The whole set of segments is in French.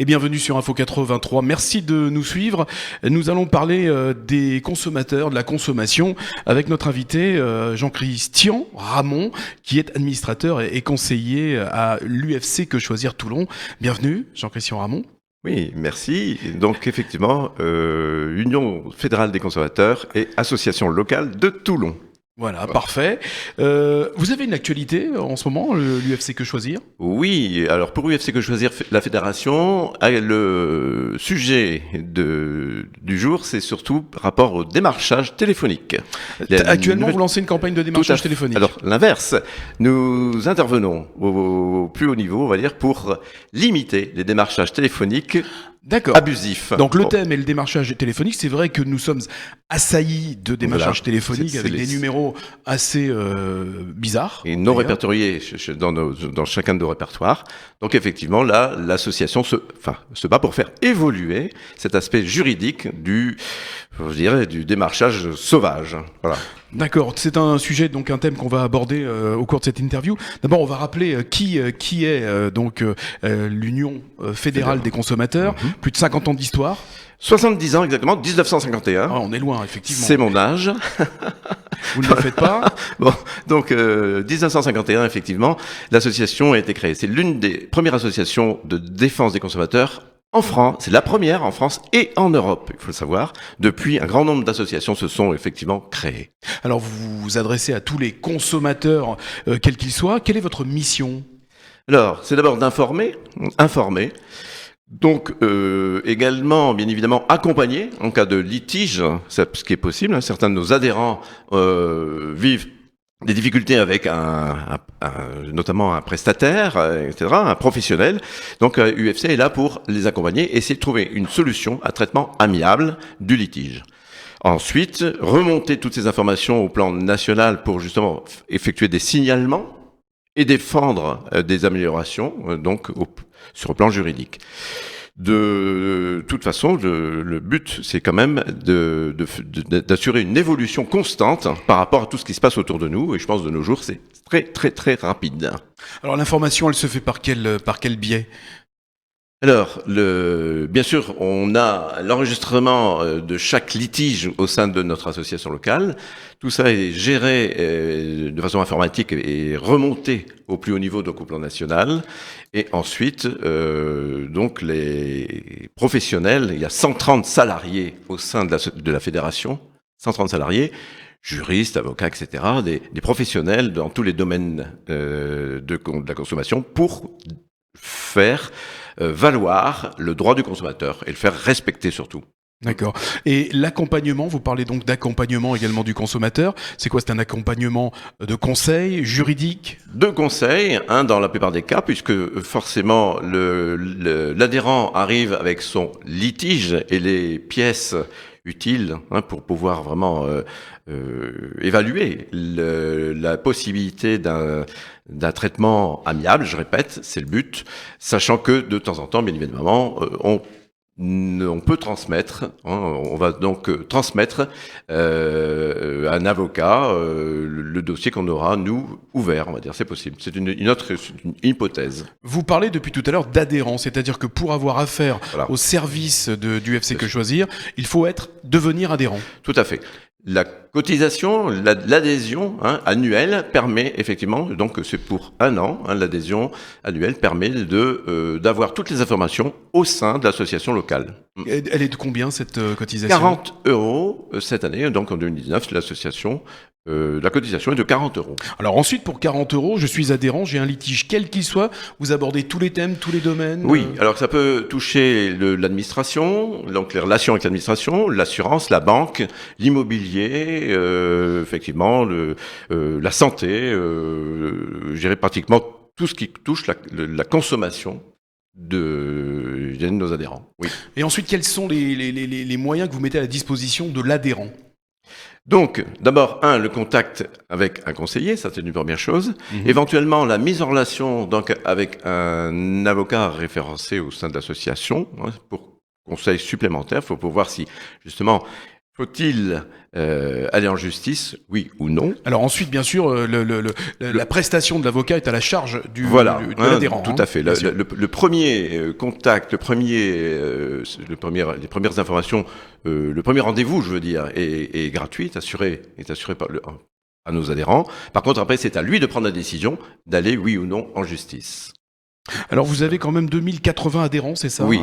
Et bienvenue sur Info 83. Merci de nous suivre. Nous allons parler des consommateurs, de la consommation, avec notre invité Jean-Christian Ramon, qui est administrateur et conseiller à l'UFC Que Choisir Toulon. Bienvenue, Jean-Christian Ramon. Oui, merci. Donc effectivement, Union fédérale des consommateurs et association locale de Toulon. Voilà, parfait. Vous avez une actualité en ce moment, l'UFC Que Choisir ? Oui, alors pour UFC Que Choisir, la fédération, le sujet du jour, c'est surtout par rapport au démarchage téléphonique. Actuellement, vous lancez une campagne de démarchage téléphonique. Alors l'inverse, nous intervenons au plus haut niveau, on va dire, pour limiter les démarchages téléphoniques. D'accord. Abusif. Donc le thème est le démarchage téléphonique. C'est vrai que nous sommes assaillis de démarchage téléphonique avec des numéros assez bizarres. Et non répertoriés dans chacun de nos répertoires. Donc effectivement, là, l'association se bat pour faire évoluer cet aspect juridique du démarchage sauvage. Voilà. D'accord, c'est un sujet, donc un thème qu'on va aborder au cours de cette interview. D'abord, on va rappeler qui est l'Union fédérale des consommateurs. Plus de 50 ans d'histoire. 70 ans exactement, 1951. Ah, on est loin, effectivement. C'est mon âge. Vous ne le faites pas. Bon, donc 1951, effectivement, l'association a été créée. C'est l'une des premières associations de défense des consommateurs en France. C'est la première en France et en Europe, il faut le savoir. Depuis, un grand nombre d'associations se sont effectivement créées. Alors, vous vous adressez à tous les consommateurs, quels qu'ils soient. Quelle est votre mission ? Alors, c'est d'abord d'informer. Donc également, bien évidemment, accompagner en cas de litige, ce qui est possible. Certains de nos adhérents vivent des difficultés avec notamment un prestataire, etc., un professionnel. Donc UFC est là pour les accompagner et essayer de trouver une solution à traitement amiable du litige. Ensuite, remonter toutes ces informations au plan national pour justement effectuer des signalements et défendre des améliorations sur le plan juridique. De toute façon, le but, c'est quand même d'assurer une évolution constante par rapport à tout ce qui se passe autour de nous. Et je pense de nos jours, c'est très, très, très rapide. Alors, l'information, elle se fait par quel biais ? Alors, bien sûr, on a l'enregistrement de chaque litige au sein de notre association locale. Tout ça est géré de façon informatique et remonté au plus haut niveau, donc au plan national. Et ensuite, donc les professionnels, il y a 130 salariés au sein de la fédération, 130 salariés, juristes, avocats, etc., des professionnels dans tous les domaines de la consommation pour faire valoir le droit du consommateur et le faire respecter surtout. D'accord. Et l'accompagnement, vous parlez donc d'accompagnement également du consommateur. C'est quoi ? C'est un accompagnement de conseil juridique ? De conseil, dans la plupart des cas, puisque forcément l'adhérent arrive avec son litige et les pièces utiles pour pouvoir vraiment évaluer la possibilité d'un traitement amiable, je répète, c'est le but, sachant que de temps en temps, bien évidemment, on peut transmettre, on va donc transmettre à un avocat le dossier qu'on aura, nous, ouvert, on va dire, c'est possible. C'est une hypothèse. Vous parlez depuis tout à l'heure d'adhérents, c'est-à-dire que pour avoir affaire au service du UFC Que Choisir, il faut devenir adhérent. Tout à fait. La cotisation, l'adhésion annuelle permet effectivement, donc c'est pour un an, l'adhésion annuelle permet d'avoir toutes les informations au sein de l'association locale. Elle est de combien cette cotisation ? 40 € cette année, donc en 2019, l'association, la cotisation est de 40 €. Alors ensuite, pour 40 €, je suis adhérent, j'ai un litige quel qu'il soit, vous abordez tous les thèmes, tous les domaines ? Oui, alors ça peut toucher l'administration, donc les relations avec l'administration, l'assurance, la banque, l'immobilier, effectivement, la santé, je dirais pratiquement tout ce qui touche la consommation de nos adhérents. Oui. Et ensuite, quels sont les moyens que vous mettez à la disposition de l'adhérent ? Donc, d'abord, le contact avec un conseiller, ça c'est une première chose. Éventuellement, la mise en relation donc avec un avocat référencé au sein de l'association pour conseils supplémentaires. Il faut voir si, justement, il Faut-il aller en justice, oui ou non? Alors ensuite, bien sûr, la prestation de l'avocat est à la charge de l'adhérent. Tout à fait. Le premier contact, les premières informations, le premier rendez-vous, je veux dire, est gratuit, est assuré à nos adhérents. Par contre, après, c'est à lui de prendre la décision d'aller, oui ou non, en justice. Alors vous avez quand même 2080 adhérents, c'est ça? Oui,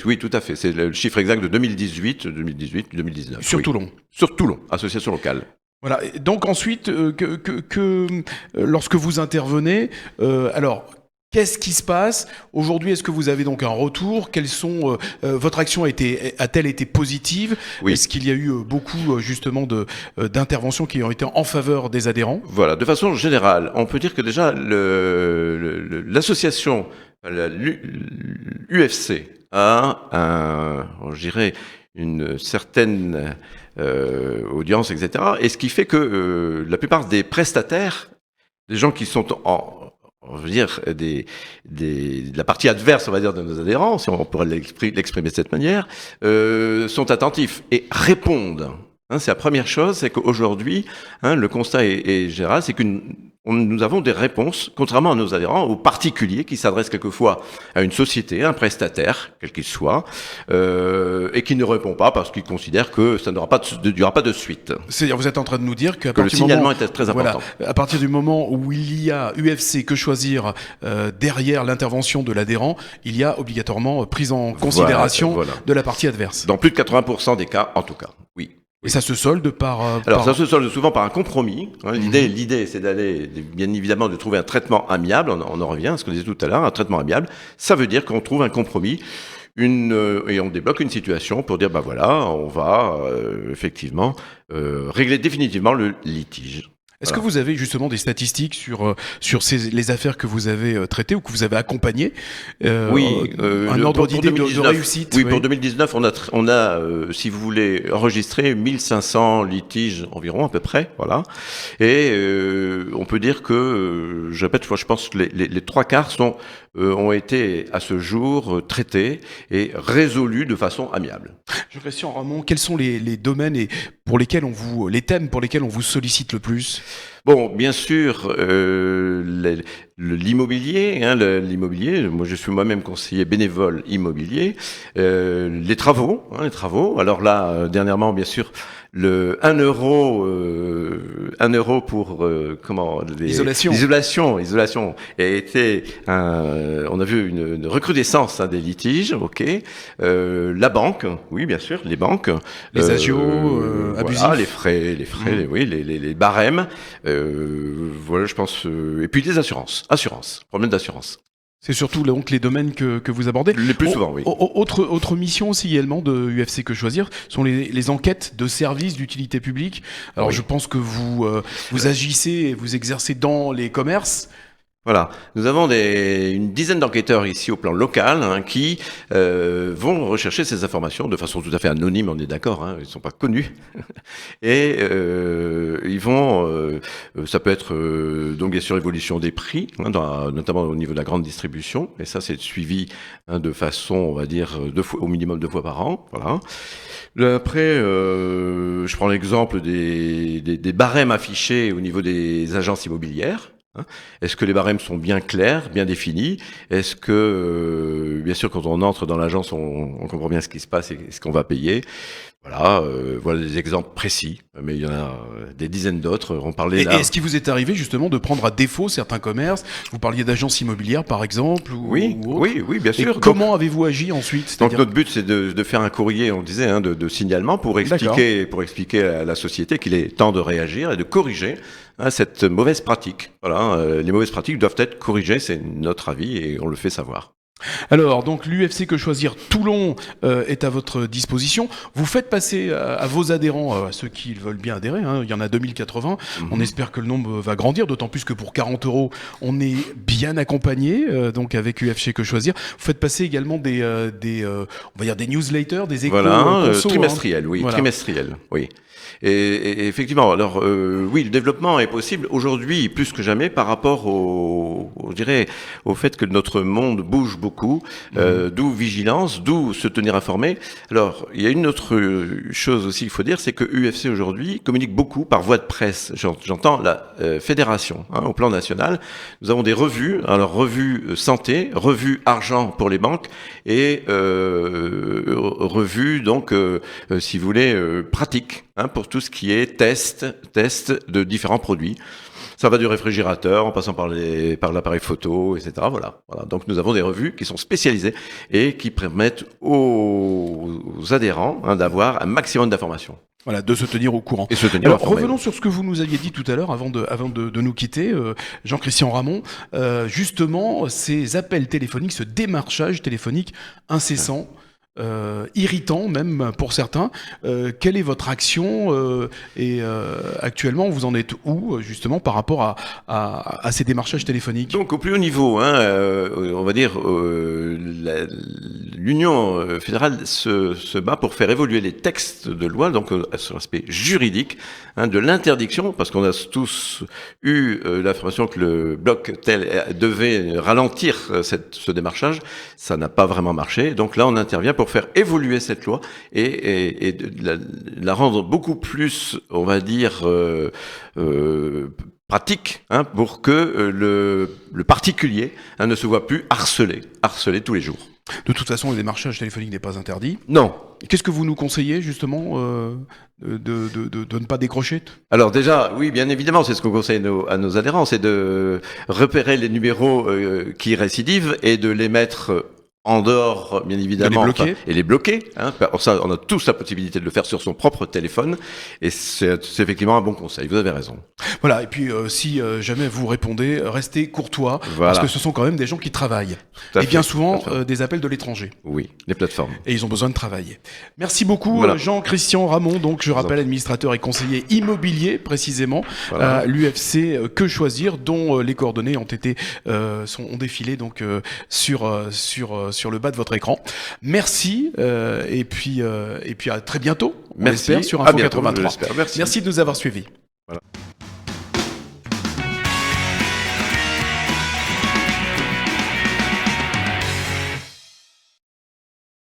oui, tout à fait. C'est le chiffre exact de 2018-2019. Sur Toulon. Sur Toulon, association locale. Voilà. Et donc ensuite, lorsque vous intervenez, alors qu'est-ce qui se passe aujourd'hui? Est-ce que vous avez donc un retour? Quelles sont votre action a-t-elle été positive? Oui. Est-ce qu'il y a eu beaucoup justement d'interventions qui ont été en faveur des adhérents? Voilà. De façon générale, on peut dire que déjà l'association, l'UFC a je dirais une certaine audience, etc. Et ce qui fait que la plupart des prestataires, des gens qui sont on veut dire, de la partie adverse, on va dire, de nos adhérents, si on pourrait l'exprimer de cette manière, sont attentifs et répondent. C'est la première chose, c'est qu'aujourd'hui, le constat est général, c'est que nous avons des réponses, contrairement à nos adhérents, aux particuliers qui s'adressent quelquefois à une société, à un prestataire, quel qu'il soit, et qui ne répond pas parce qu'ils considèrent que ça n'aura pas de suite. C'est-à-dire, vous êtes en train de nous dire que le signalement est très important. Voilà, à partir du moment où il y a UFC Que Choisir derrière l'intervention de l'adhérent, il y a obligatoirement prise en considération de la partie adverse. Dans plus de 80% des cas, en tout cas, oui. Et ça se solde ça se solde souvent par un compromis. L'idée, c'est d'aller, bien évidemment, de trouver un traitement amiable. On en revient à ce qu'on disait tout à l'heure, un traitement amiable. Ça veut dire qu'on trouve un compromis, et on débloque une situation pour dire, on va effectivement régler définitivement le litige. Est-ce que vous avez justement des statistiques sur les affaires que vous avez traitées ou que vous avez accompagnées? Oui, un ordre d'idée de réussite. Oui, pour 2019, on a si vous voulez, enregistré 1500 litiges environ, à peu près, voilà. Et on peut dire que, je répète, je pense que les trois quarts ont été à ce jour traités et résolus de façon amiable. Christian Ramon, quels sont les domaines pour lesquels les thèmes pour lesquels on vous sollicite le plus? Bon, bien sûr, l'immobilier, l'immobilier. Moi, je suis moi-même conseiller bénévole immobilier. Les travaux. Alors là, dernièrement, bien sûr, le 1 euro pour l'isolation a été on a vu une recrudescence des litiges. Ok. La banque, oui, bien sûr, les banques. Les agios abusifs. Les frais, les barèmes. Voilà, je pense. Et puis les assurances. Problème d'assurance. C'est surtout donc les domaines que vous abordez. Les plus souvent, oui. Autre mission aussi également de UFC Que Choisir sont les enquêtes de services d'utilité publique. Alors je pense que vous agissez et vous exercez dans les commerces. Voilà, nous avons une dizaine d'enquêteurs ici au plan local qui vont rechercher ces informations de façon tout à fait anonyme, on est d'accord, ils ne sont pas connus. Et ils vont, ça peut être donc bien sûr évolution des prix, notamment au niveau de la grande distribution, et ça c'est suivi de façon, on va dire, au minimum 2 fois par an. Voilà. Après, je prends l'exemple des barèmes affichés au niveau des agences immobilières. Est-ce que les barèmes sont bien clairs, bien définis? Est-ce que, bien sûr, quand on entre dans l'agence, on comprend bien ce qui se passe et ce qu'on va payer? Voilà des exemples précis, mais il y en a des dizaines d'autres. On parlait là. Et est-ce qu'il vous est arrivé justement de prendre à défaut certains commerces? Vous parliez d'agences immobilières, par exemple, oui, bien sûr. Et comment avez-vous agi ensuite? Donc notre but, c'est de faire un courrier, on disait, de signalement pour expliquer à la société qu'il est temps de réagir et de corriger cette mauvaise pratique. Voilà, les mauvaises pratiques doivent être corrigées, c'est notre avis et on le fait savoir. Alors, donc l'UFC Que Choisir Toulon est à votre disposition. Vous faites passer à vos adhérents, à ceux qui veulent bien adhérer, il y en a 2080. On espère que le nombre va grandir, d'autant plus que pour 40 €, on est bien accompagné, donc avec UFC Que Choisir. Vous faites passer également on va dire des newsletters, des échos trimestriels, trimestriels, oui. Et effectivement, alors oui, le développement est possible aujourd'hui plus que jamais par rapport au fait que notre monde bouge beaucoup. beaucoup, d'où vigilance, d'où se tenir informé. Alors, il y a une autre chose aussi qu'il faut dire, c'est que UFC aujourd'hui communique beaucoup par voie de presse. J'entends la fédération, au plan national. Nous avons des revues, alors revue santé, revue argent pour les banques et revue donc, si vous voulez, pratique pour tout ce qui est test de différents produits. Ça va du réfrigérateur en passant par l'appareil photo, etc. Voilà. Donc nous avons des revues qui sont spécialisées et qui permettent aux adhérents d'avoir un maximum d'informations. Voilà, de se tenir au courant. Et se tenir Alors, informé. revenons sur ce que vous nous aviez dit tout à l'heure avant de nous quitter, Jean-Christian Ramon. Justement, ces appels téléphoniques, ce démarchage téléphonique incessant, irritant même pour certains. Quelle est votre action et actuellement vous en êtes où justement par rapport à ces démarchages téléphoniques? Donc au plus haut niveau, on va dire l'Union fédérale se bat pour faire évoluer les textes de loi, donc sur l'aspect juridique de l'interdiction, parce qu'on a tous eu l'information que le bloc tel devait ralentir ce démarchage. Ça n'a pas vraiment marché. Donc là, on intervient pour faire évoluer cette loi et la rendre beaucoup plus, on va dire, pratique, pour que le particulier ne se voit plus harcelé tous les jours. De toute façon, le démarchage téléphonique n'est pas interdit. Non. Qu'est-ce que vous nous conseillez justement de ne pas décrocher? Alors déjà, oui, bien évidemment, c'est ce qu'on conseille à nos adhérents, c'est de repérer les numéros qui récidivent et de les mettre en dehors, bien évidemment, et les bloquer. Alors ça, on a tous la possibilité de le faire sur son propre téléphone, et c'est effectivement un bon conseil. Vous avez raison. Voilà. Et puis, si jamais vous répondez, restez courtois, voilà. Parce que ce sont quand même des gens qui travaillent, et bien souvent des appels de l'étranger. Oui, les plateformes. Et ils ont besoin de travailler. Merci beaucoup, voilà. Jean-Christian Ramon. Donc, je rappelle, administrateur et conseiller immobilier, précisément, à l'UFC Que Choisir, dont les coordonnées ont défilé donc sur le bas de votre écran. Merci et puis à très bientôt. On espère sur Info 83. Merci. Merci de nous avoir suivis. Voilà.